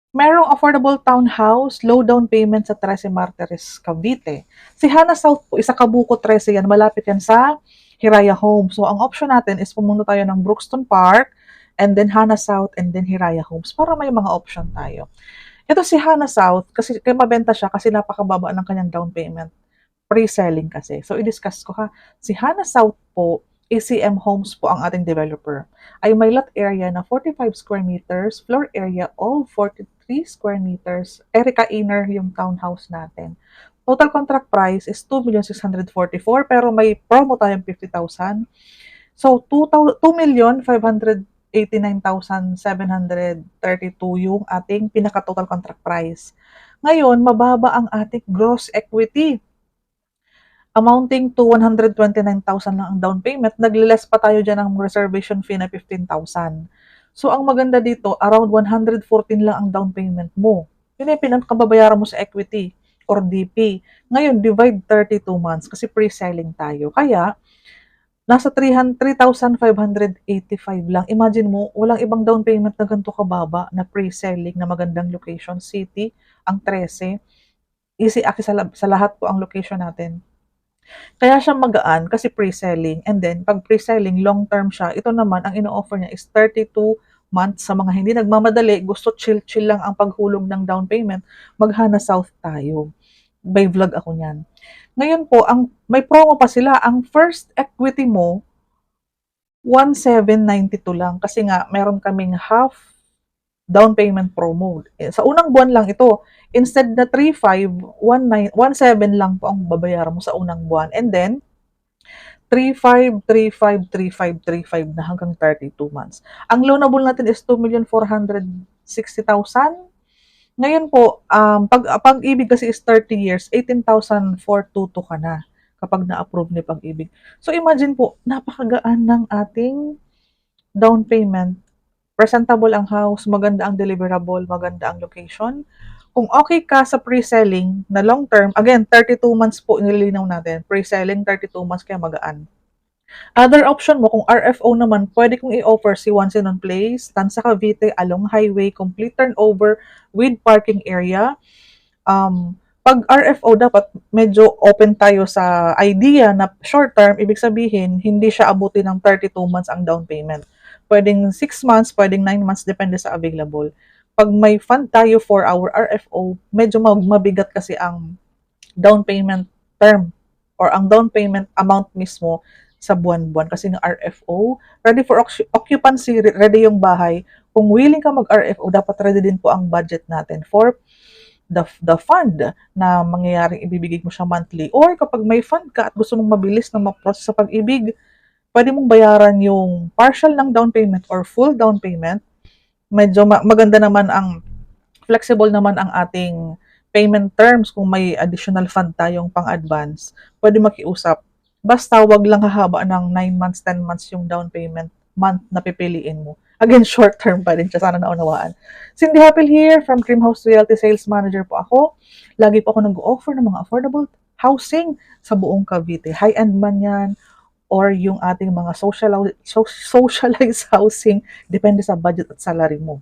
Merong affordable townhouse, low down payment sa Trece Martires, Cavite. Si Hana South po, isa Kabuko 13 yan, malapit yan sa Hiraya Homes. So, ang option natin is pumunta tayo ng Brookston Park, and then Hana South, and then Hiraya Homes, para may mga option tayo. Ito si Hana South, kasi kaya mabenta siya kasi napakababa ng kanyang down payment. Pre-selling kasi. So, i-discuss ko ha. Si Hana South po, ACM Homes po ang ating developer. Ay may lot area na 45 square meters, floor area all 43 square meters. Erica Inner yung townhouse natin. Total contract price is 2,644,000 pero may promo tayong 50,000. So, 2,589,732 yung ating pinaka-total contract price. Ngayon, mababa ang ating gross equity amounting to 129,000 lang ang down payment, nagle-less pa tayo dyan ng reservation fee na 15,000. So, ang maganda dito, around 114 lang ang down payment mo. Yun yung pinakababayaran mo sa equity or DP. Ngayon, divide 32 months kasi pre-selling tayo. Kaya, nasa 3,585 lang. Imagine mo, walang ibang down payment na ganito kababa na pre-selling na magandang location, city, ang 13. Easy access sa lahat po ang location natin. Kaya siya magaan kasi pre-selling, and then 'pag pre-selling long term siya, ito naman ang ino-offer niya is 32 months sa mga hindi nagmamadali, gusto chill-chill lang ang paghulog ng down payment, mag-Hana South tayo. May vlog ako niyan. Ngayon po, ang may promo pa sila, ang first equity mo 1,792 lang kasi nga meron kaming half down payment promo. Sa unang buwan lang ito, instead na 3,519 17 lang po ang babayaran mo sa unang buwan. And then 3,500, 3,500, 3,500, 3,500 na hanggang 32 months. Ang loanable natin is 2,460,000. Ngayon po, pag-ibig kasi is 30 years, 18,422 ka na kapag na-approve ni pag-ibig. So imagine po, napakagaan ng ating down payment. Presentable ang house, maganda ang deliverable, maganda ang location. Kung okay ka sa pre-selling na long term, again, 32 months po nililinaw natin. Pre-selling, 32 months kaya magaan. Other option mo, kung RFO naman, pwede kong i-offer si One Sinon Place, Tansa Cavite, along highway, complete turnover with parking area. Pag RFO, dapat medyo open tayo sa idea na short term, ibig sabihin, hindi siya abutin ng 32 months ang down payment. Pwedeng 6 months, pwedeng 9 months, depende sa available. Pag may fund tayo for our RFO, medyo mabigat kasi ang down payment term or ang down payment amount mismo sa buwan-buwan kasi ng RFO, ready for occupancy, ready yung bahay. Kung willing ka mag-RFO, dapat ready din po ang budget natin for the fund na mangyayaring ibibigay mo siya monthly. Or kapag may fund ka at gusto mong mabilis na ma-process sa pag-ibig, pwede mong bayaran yung partial ng down payment or full down payment. Medyo maganda naman ang flexible naman ang ating payment terms kung may additional fund tayong pang-advance. Pwede makiusap. Basta wag lang hahaba ng 9 months, 10 months yung down payment month na pipiliin mo. Again, short term pa rin siya. Sana naunawaan. Cindy Happel here from Dream House Realty Sales Manager po ako. Lagi po ako nag-offer ng mga affordable housing sa buong Cavite. High-end man yan, or yung ating mga socialized housing, depende sa budget at salary mo.